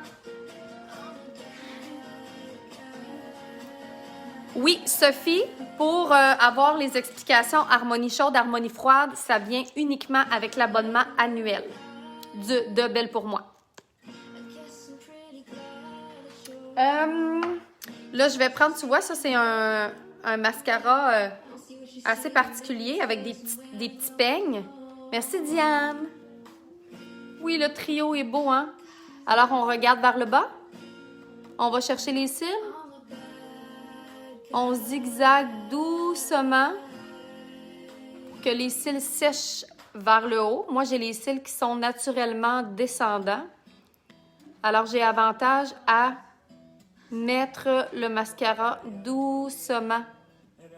Oui, Sophie, pour avoir les explications harmonie chaude, harmonie froide, ça vient uniquement avec l'abonnement annuel de Belle pour moi. Là, je vais prendre, tu vois, ça, c'est un mascara assez particulier avec des petits peignes. Merci, Diane. Oui, le trio est beau, hein? Alors, on regarde vers le bas. On va chercher les cils. On zigzague doucement pour que les cils sèchent vers le haut. Moi, j'ai les cils qui sont naturellement descendants. Alors, j'ai avantage à mettre le mascara doucement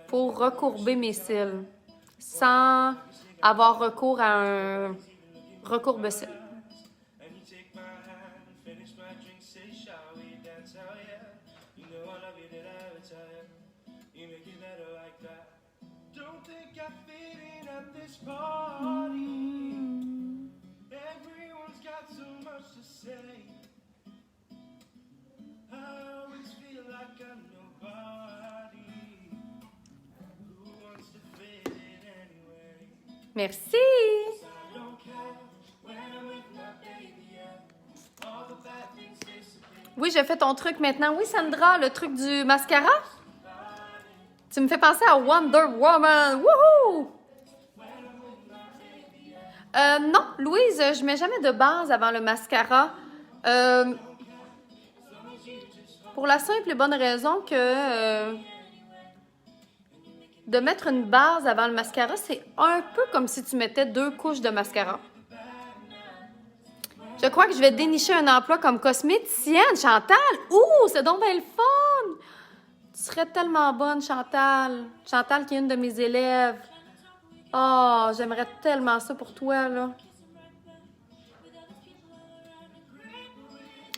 pour recourber mes cils sans avoir recours à un recourbe-cils. Merci. Oui, je fais ton truc maintenant. Oui, Sandra, le truc du mascara. Tu me fais penser à Wonder Woman. Wouhou! Non, Louise, je mets jamais de base avant le mascara. Pour la simple et bonne raison que de mettre une base avant le mascara, c'est un peu comme si tu mettais 2 couches de mascara. Je crois que je vais dénicher un emploi comme cosméticienne, Chantal. Ouh, c'est donc bien le fun! Tu serais tellement bonne, Chantal. Chantal qui est une de mes élèves. Oh, j'aimerais tellement ça pour toi, là.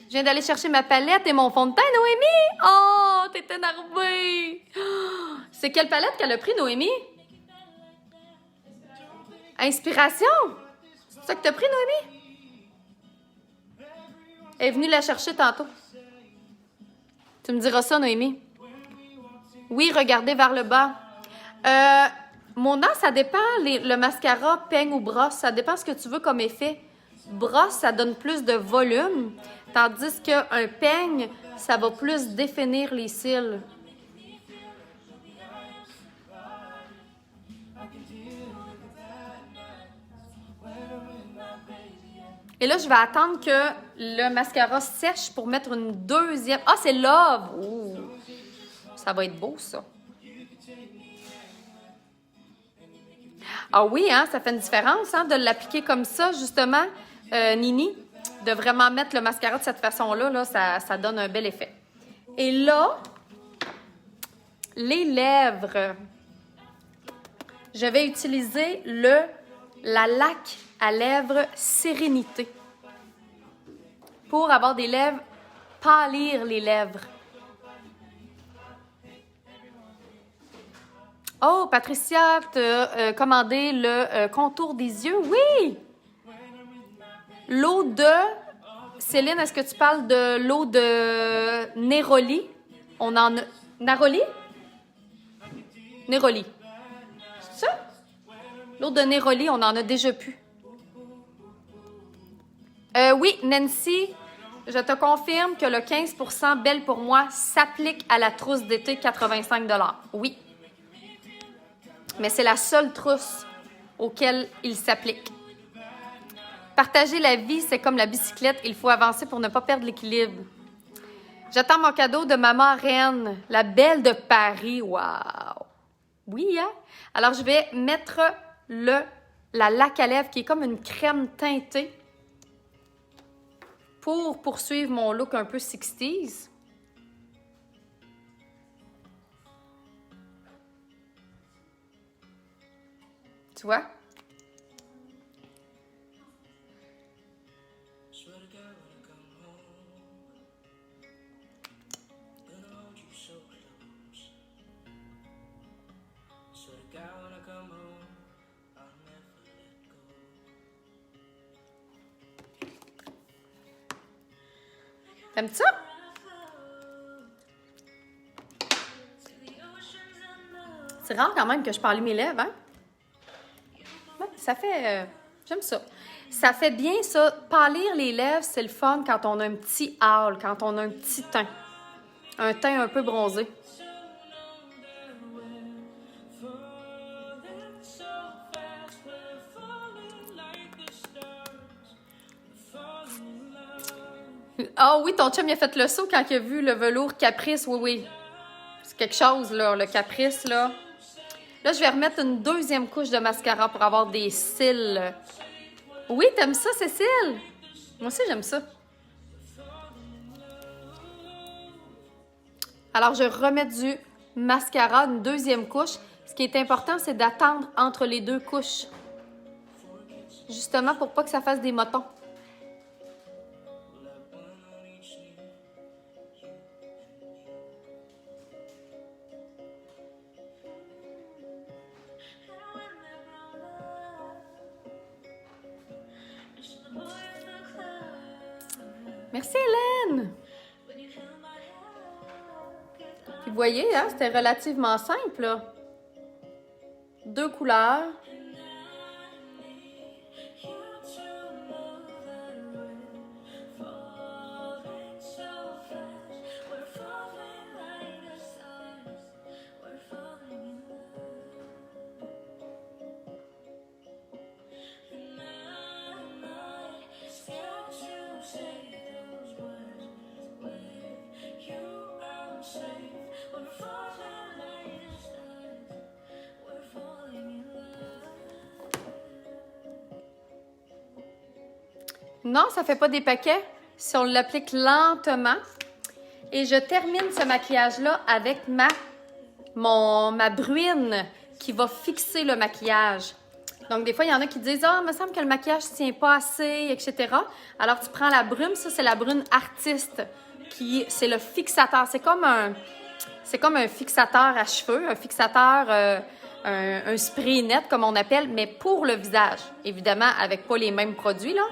Je viens d'aller chercher ma palette et mon fond de teint, Noémie! Oh, t'es énervée! C'est quelle palette qu'elle a pris, Noémie? Inspiration? C'est ça que t'as pris, Noémie? Elle est venue la chercher tantôt. Tu me diras ça, Noémie. Oui, regardez vers le bas. Mona, ça dépend, le mascara, peigne ou brosse. Ça dépend ce que tu veux comme effet. brosse, ça donne plus de volume, tandis qu'un peigne, ça va plus définir les cils. Et là, je vais attendre que le mascara sèche pour mettre une deuxième... Ah, c'est Love! Ouh. Ça va être beau, ça. Ah oui, hein, ça fait une différence hein, de l'appliquer comme ça, justement, Nini. De vraiment mettre le mascara de cette façon-là, là, ça donne un bel effet. Et là, les lèvres. Je vais utiliser la laque à lèvres Sérénité pour avoir des lèvres, pâlir les lèvres. Oh, Patricia t'a commandé le contour des yeux. Oui! L'eau de... Céline, est-ce que tu parles de l'eau de Néroli? On en a... Naroli? Néroli. C'est ça? L'eau de Néroli, on en a déjà pu. Oui, Nancy, je te confirme que le 15% Belle pour moi s'applique à la trousse d'été 85 $. Oui. Mais c'est la seule trousse auquel il s'applique. Partager la vie, c'est comme la bicyclette. Il faut avancer pour ne pas perdre l'équilibre. J'attends mon cadeau de maman reine, la belle de Paris. Wow! Oui, hein? Alors, je vais mettre la laque à lèvres qui est comme une crème teintée pour poursuivre mon look un peu 60s. Tu vois? T'aimes ça? C'est rare quand même que je parle mes lèvres, hein? Ouais, ça fait... j'aime ça. Ça fait bien, ça. Pâlir les lèvres, c'est le fun quand on a un petit hâle, quand on a un petit teint. Un teint un peu bronzé. Ah oui, ton chum, il a fait le saut quand il a vu le velours Caprice. Oui, oui. C'est quelque chose, là, le Caprice, là. Là, je vais remettre une deuxième couche de mascara pour avoir des cils. Oui, t'aimes ça, Cécile? Moi aussi, j'aime ça. Alors, je remets du mascara, une deuxième couche. Ce qui est important, c'est d'attendre entre les deux couches. Justement, pour pas que ça fasse des motons. Merci, Hélène! Puis vous voyez, hein, c'était relativement simple, là. 2 couleurs. Non, ça ne fait pas des paquets si on l'applique lentement. Et je termine ce maquillage-là avec ma bruine qui va fixer le maquillage. Donc, des fois, il y en a qui disent « Ah, il me semble que le maquillage ne tient pas assez, etc. » Alors, tu prends la brume. Ça, c'est la brume artiste. C'est le fixateur. C'est comme un fixateur à cheveux, un fixateur, un spray net, comme on appelle, mais pour le visage. Évidemment, avec pas les mêmes produits, là.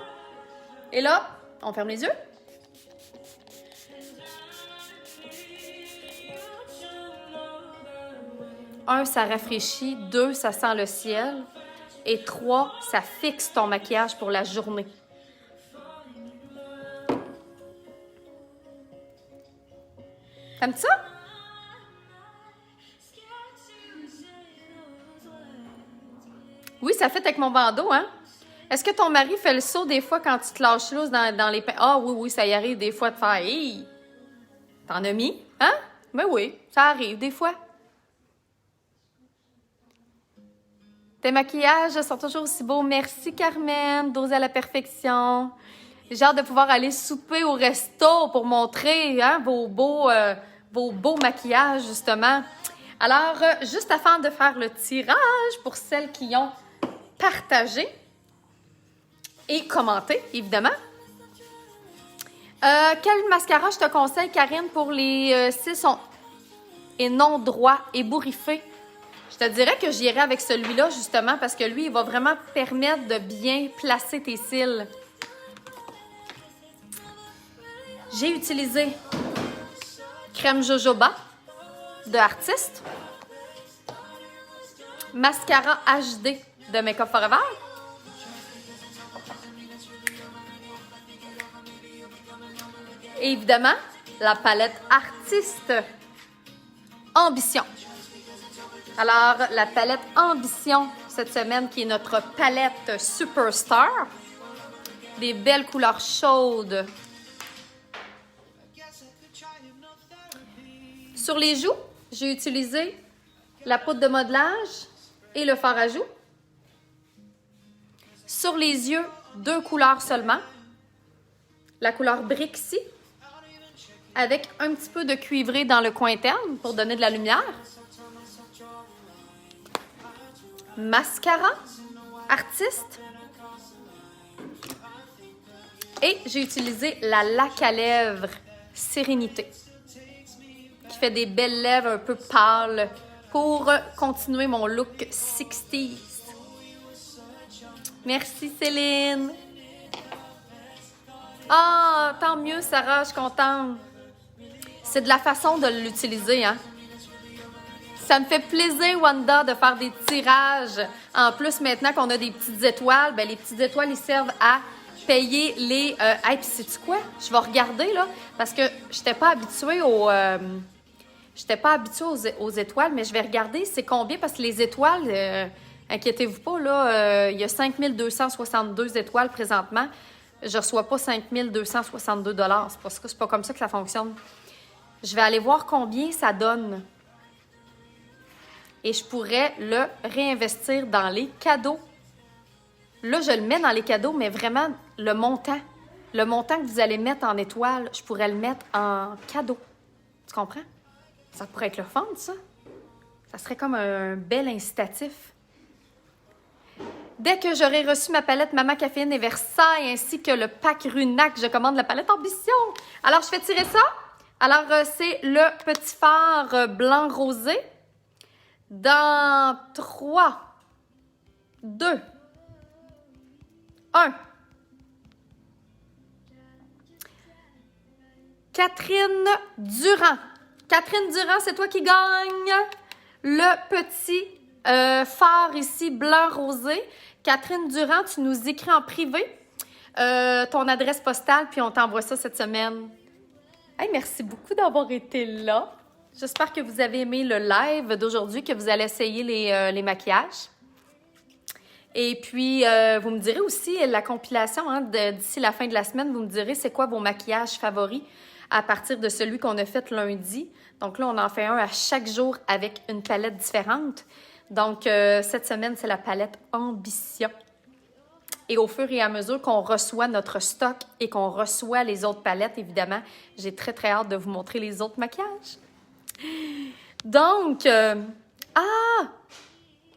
Et là, on ferme les yeux. Un, ça rafraîchit. 2, ça sent le ciel. Et 3, ça fixe ton maquillage pour la journée. T'aimes ça? Oui, ça fait avec mon bandeau, hein? Est-ce que ton mari fait le saut des fois quand tu te lâches loose dans les... Ah oui, ça y arrive des fois de faire... Hey! T'en as mis? Hein? Mais oui, ça arrive des fois. Tes maquillages sont toujours aussi beaux. Merci, Carmen, dosé à la perfection. J'ai hâte de pouvoir aller souper au resto pour montrer hein, vos beaux maquillages, justement. Alors, juste afin de faire le tirage pour celles qui ont partagé et commenté, évidemment. Quel mascara je te conseille, Karine, pour les cils et non droits et bourriffés? Je te dirais que j'irai avec celui-là, justement, parce que lui, il va vraiment permettre de bien placer tes cils. J'ai utilisé crème jojoba de Artiste, mascara HD de Make Up For Ever, et évidemment, la palette Artiste Ambition. Alors, la palette Ambition, cette semaine, qui est notre palette Superstar. Des belles couleurs chaudes. Sur les joues, j'ai utilisé la poudre de modelage et le fard à joues. Sur les yeux, 2 couleurs seulement. La couleur Brixie, avec un petit peu de cuivré dans le coin interne pour donner de la lumière. Mascara Artiste. Et j'ai utilisé la laque à lèvres Sérénité, qui fait des belles lèvres un peu pâles pour continuer mon look 60s. Merci, Céline. Ah, tant mieux, Sarah, je suis contente. C'est de la façon de l'utiliser, hein. Ça me fait plaisir, Wanda, de faire des tirages. En plus, maintenant qu'on a des petites étoiles, ben les petites étoiles, ils servent à payer les... Hey, puis sais-tu quoi? Je vais regarder, là, parce que je n'étais pas habituée aux étoiles, mais je vais regarder c'est combien, parce que les étoiles, inquiétez-vous pas, là, il y a 5262 étoiles présentement. Je ne reçois pas 5262 $. C'est pas comme ça que ça fonctionne. Je vais aller voir combien ça donne. Et je pourrais le réinvestir dans les cadeaux. Là, je le mets dans les cadeaux, mais vraiment, le montant que vous allez mettre en étoiles, je pourrais le mettre en cadeau. Tu comprends? Ça pourrait être le fun, ça. Ça serait comme un bel incitatif. Dès que j'aurai reçu ma palette Maman Caféine et Versailles, ainsi que le pack Runac, je commande la palette Ambition. Alors, je fais tirer ça. Alors, c'est le petit fard blanc rosé. Dans 3, 2, 1. Catherine Durand. Catherine Durand, c'est toi qui gagne le petit fard ici, blanc rosé. Catherine Durand, tu nous écris en privé ton adresse postale, puis on t'envoie ça cette semaine. Hey, merci beaucoup d'avoir été là. J'espère que vous avez aimé le live d'aujourd'hui, que vous allez essayer les maquillages. Et puis, vous me direz aussi la compilation, hein, d'ici la fin de la semaine, vous me direz c'est quoi vos maquillages favoris à partir de celui qu'on a fait lundi. Donc là, on en fait un à chaque jour avec une palette différente. Donc, cette semaine, c'est la palette Ambition. Et au fur et à mesure qu'on reçoit notre stock et qu'on reçoit les autres palettes, évidemment, j'ai très, très hâte de vous montrer les autres maquillages. Donc,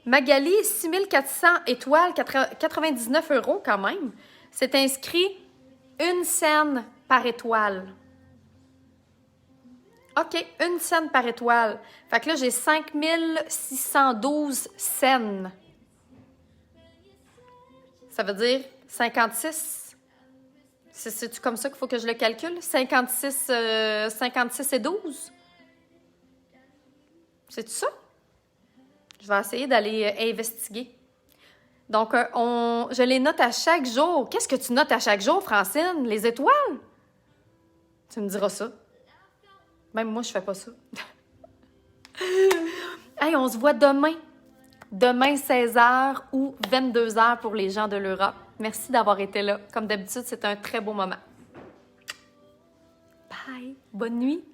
Magali, 6400 étoiles, 99 € quand même. C'est inscrit 1 scène par étoile. OK, 1 scène par étoile. Fait que là, j'ai 5612 scènes. Ça veut dire 56. C'est-tu comme ça qu'il faut que je le calcule? 56 et 12? C'est ça? Je vais essayer d'aller investiguer. Donc, je les note à chaque jour. Qu'est-ce que tu notes à chaque jour, Francine? Les étoiles? Tu me diras ça. Même moi, je fais pas ça. Hey, on se voit demain. Demain, 16h ou 22h pour les gens de l'Europe. Merci d'avoir été là. Comme d'habitude, c'est un très beau moment. Bye. Bonne nuit.